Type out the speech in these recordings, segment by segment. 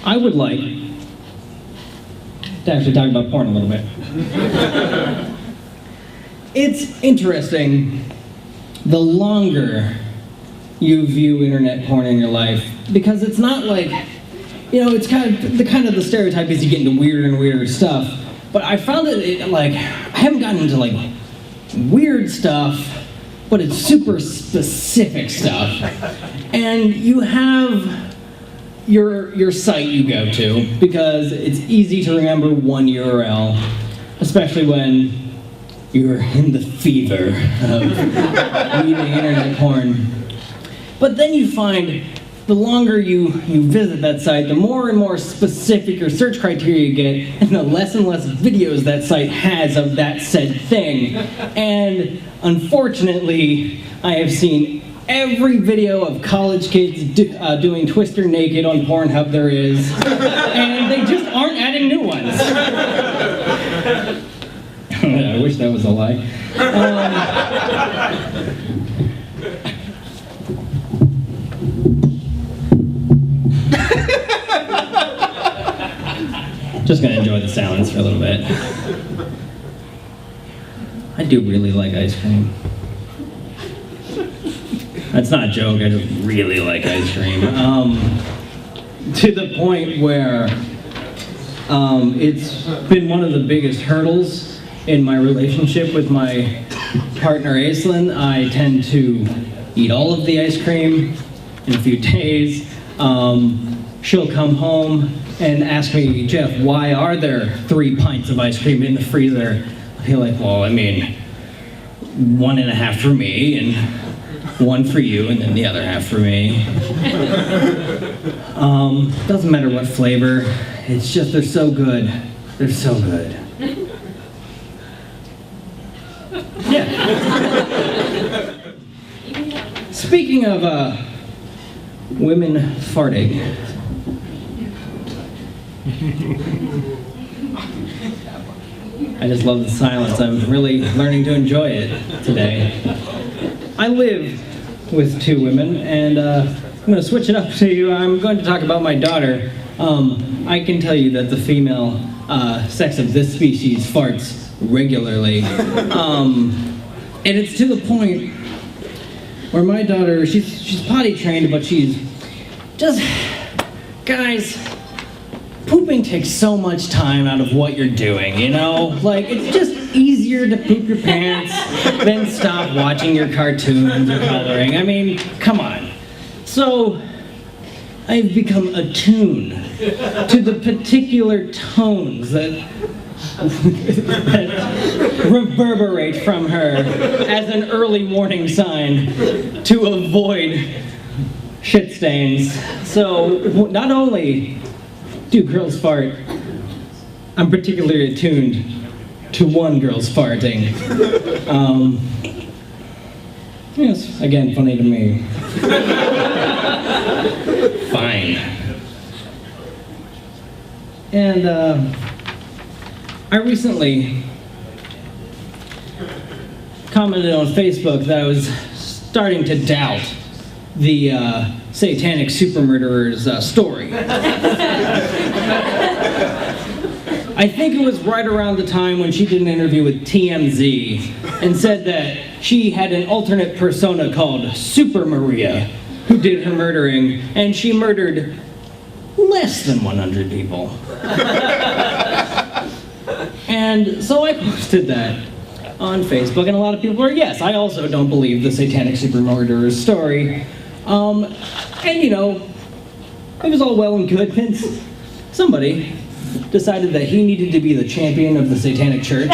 I would like to actually talk about porn a little bit. It's interesting, the longer you view internet porn in your life, because it's not like, you know, it's kind of the stereotype is you get into weirder and weirder stuff, but I found that I haven't gotten into like weird stuff, but it's super specific stuff. And you have your site you go to, because it's easy to remember one URL, especially when you're in the fever of reading internet porn. But then you find the longer you visit that site, the more and more specific your search criteria you get, and the less videos that site has of that said thing. And unfortunately, I have seen every video of college kids doing Twister naked on Pornhub there is, and they just aren't adding new ones. I wish that was a lie. Just gonna enjoy the silence for a little bit. I do really like ice cream. That's not a joke, I just really like ice cream. To the point where it's been one of the biggest hurdles in my relationship with my partner Aislinn. I tend to eat all of the ice cream in a few days. She'll come home and ask me, Jeff, why are there 3 pints of ice cream in the freezer? I'll be like, well, I mean, 1.5 for me, and 1 for you, and then the other half for me. Doesn't matter what flavor, it's just they're so good. They're so good. Yeah. Speaking of women farting. I just love the silence. I'm really learning to enjoy it today. I live with 2 women, and I'm going to switch it up to you. I'm going to talk about my daughter. I can tell you that the female sex of this species farts regularly. And it's to the point where my daughter, she's potty trained, but she's just, guys, pooping takes so much time out of what you're doing, you know? Like, it's just easier to poop your pants than stop watching your cartoons or coloring. I mean, come on. So, I've become attuned to the particular tones that reverberate from her as an early warning sign to avoid shit stains. So, not only do girls fart, I'm particularly attuned to one girl's farting. Yes, again, funny to me. Fine. And I recently commented on Facebook that I was starting to doubt the satanic super murderer's story. I think it was right around the time when she did an interview with TMZ and said that she had an alternate persona called Super Maria who did her murdering, and she murdered less than 100 people. And so I posted that on Facebook, and a lot of people were, yes, I also don't believe the satanic super murderer's story. And you know, it was all well and good, and somebody decided that he needed to be the champion of the satanic church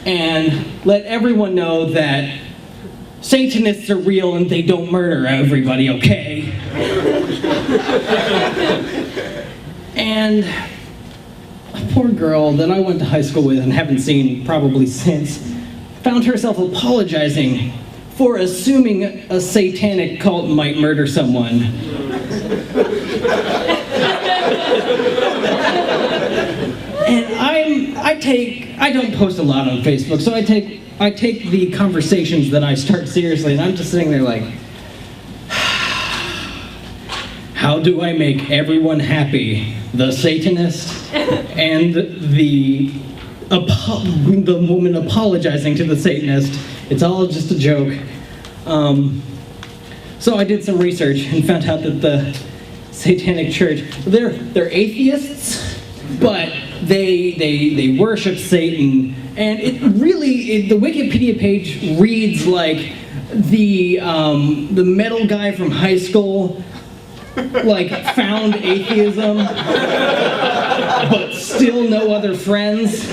and let everyone know that Satanists are real and they don't murder everybody, okay? And a poor girl that I went to high school with and haven't seen probably since found herself apologizing for assuming a satanic cult might murder someone. And I don't post a lot on Facebook, so I take the conversations that I start seriously, and I'm just sitting there like, how do I make everyone happy? The Satanist and the woman apologizing to the Satanist. It's all just a joke. So I did some research and found out that the Satanic Church, they're atheists, but they worship Satan, and the Wikipedia page reads like the metal guy from high school like found atheism, but still no other friends.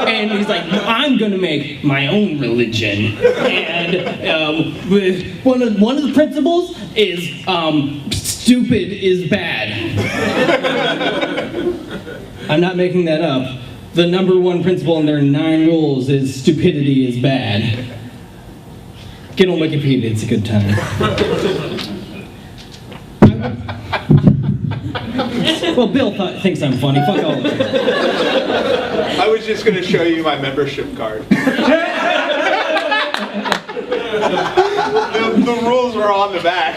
And he's like, I'm gonna make my own religion, and one of the principles is stupid is bad. I'm not making that up. The number one principle in their 9 rules is stupidity is bad. Get on Wikipedia, it's a good time. Well, Bill thinks I'm funny. Fuck all of it. I was just going to show you my membership card. The rules were on the back.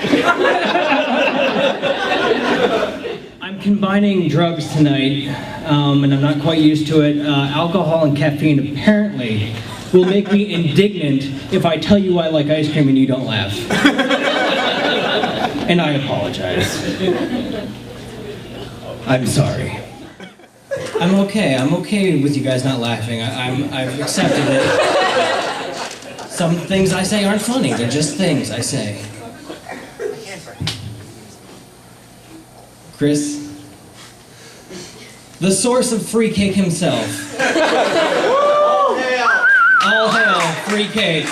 I'm combining drugs tonight, and I'm not quite used to it. Alcohol and caffeine apparently will make me indignant if I tell you I like ice cream and you don't laugh. And I apologize. I'm sorry. I'm okay with you guys not laughing. I've accepted it. Some things I say aren't funny, they're just things I say. Chris, the source of free cake himself. All hail free cake.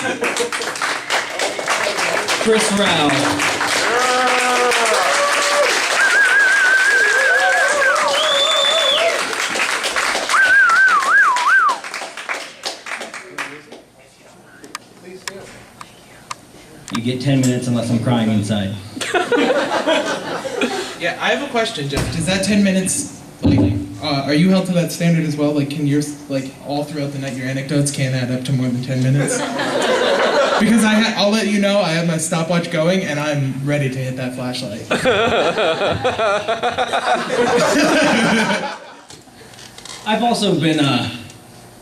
Chris Rao. You get 10 minutes unless I'm crying inside. Yeah, I have a question, Jeff. Does that 10 minutes, like, are you held to that standard as well? Like, can yours, like, all throughout the night, your anecdotes can't add up to more than 10 minutes? Because I'll let you know, I have my stopwatch going, and I'm ready to hit that flashlight. I've also been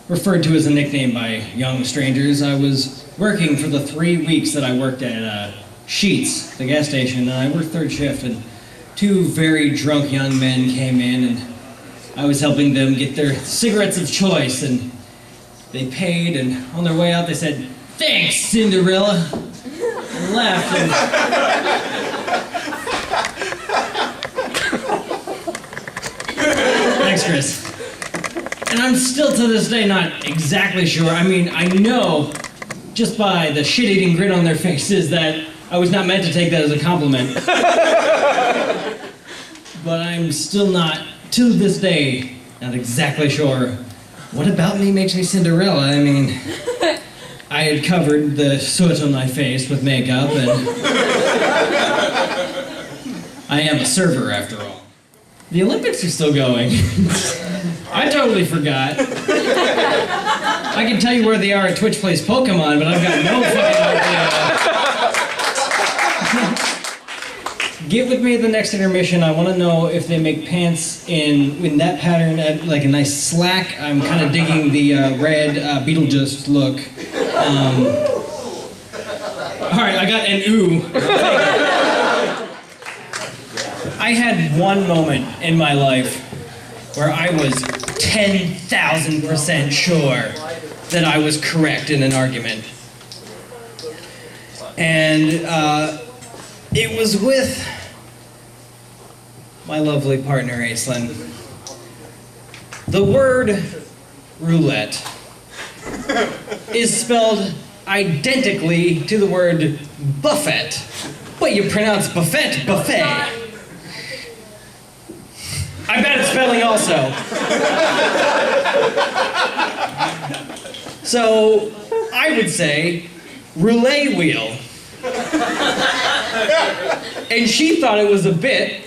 referred to as a nickname by young strangers. I was working for the 3 weeks that I worked at Sheetz, the gas station, and I worked third shift, and 2 very drunk young men came in, and I was helping them get their cigarettes of choice, and they paid, and on their way out they said, "Thanks, Cinderella," and laughed, and thanks, Chris. And I'm still to this day not exactly sure. I mean, I know just by the shit-eating grin on their faces that I was not meant to take that as a compliment. But I'm still not, to this day, not exactly sure what about me makes me Cinderella. I mean, I had covered the soot on my face with makeup, and I am a server after all. The Olympics are still going. I totally forgot. I can tell you where they are at Twitch Plays Pokemon, but I've got no fucking idea. Get with me at the next intermission. I want to know if they make pants in that pattern, like a nice slack. I'm kind of digging the red Beetlejuice look. All right, I got an ooh. I had one moment in my life where I was 10,000% sure that I was correct in an argument. And it was with my lovely partner, Aislinn. The word roulette is spelled identically to the word buffet, but you pronounce buffet. I bet it's spelling also. So, I would say roulette wheel. And she thought it was a bit,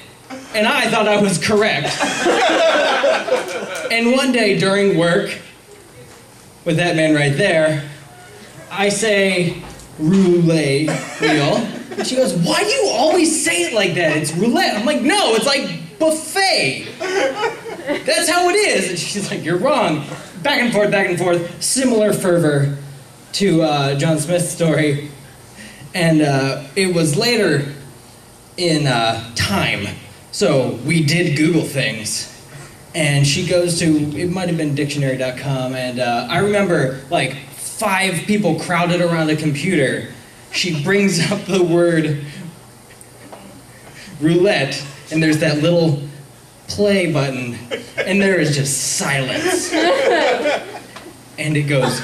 and I thought I was correct. And one day during work, with that man right there, I say roulette wheel, And she goes, why do you always say it like that? It's roulette. I'm like, no, it's like buffet. That's how it is. And she's like, you're wrong. Back and forth. Similar fervor to John Smith's story. And it was later in time. So we did Google things. And she goes to, it might have been dictionary.com, and I remember like 5 people crowded around a computer. She brings up the word roulette, and there's that little play button, and there is just silence. And it goes,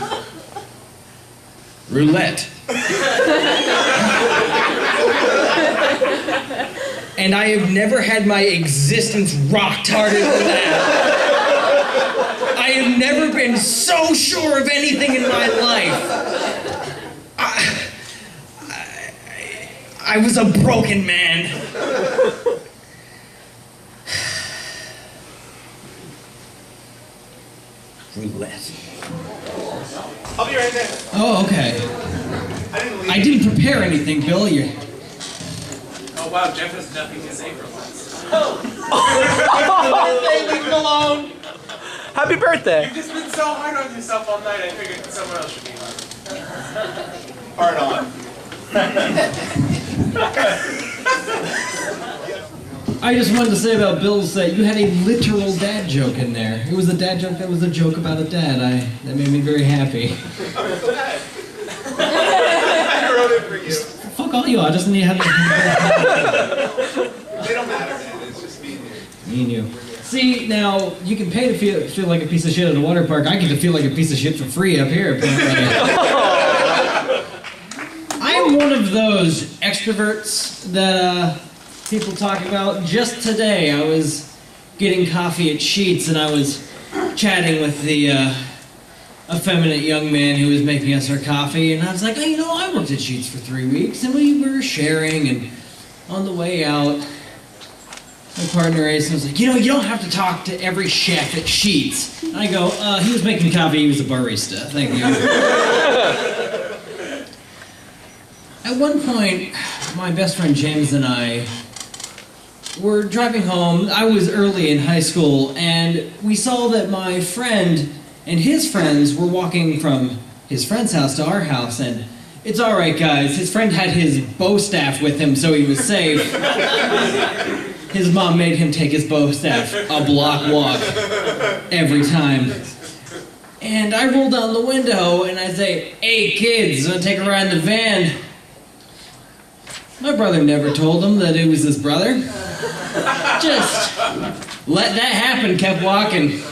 roulette. And I have never had my existence rocked harder than that. I have never been so sure of anything in my life. I was a broken man. Roulette. I'll be right there. Oh, okay. I didn't prepare anything, Bill. Oh wow, Jeff has nothing to say for once. Leave him alone. Happy birthday. You've just been so hard on yourself all night, I figured someone else should be Hard on. I just wanted to say about Bill's that you had a literal dad joke in there. It was a dad joke that was a joke about a dad. That made me very happy. I'm glad. I wrote it for you. Fuck all you, I just need to have They don't matter, man. It's just me and you. Me and you. See, now, you can pay to feel like a piece of shit at a water park. I get to feel like a piece of shit for free up here, apparently. I'm one of those extroverts that people talk about. Just today, I was getting coffee at Sheetz, and I was chatting with the effeminate young man who was making us our coffee, and I was like, oh, you know, I worked at Sheetz for 3 weeks, and we were sharing, and on the way out, my partner Ace was like, you know, you don't have to talk to every chef at Sheetz. And I go, he was making coffee, he was a barista, thank you. At one point, my best friend James and I were driving home. I was early in high school, and we saw that my friend and his friends were walking from his friend's house to our house, and it's all right, guys. His friend had his bow staff with him, so he was safe. His mom made him take his bow staff a block walk every time. And I roll down the window, and I say, hey, kids, wanna take a ride in the van? My brother never told him that it was his brother. Just let that happen, kept walking.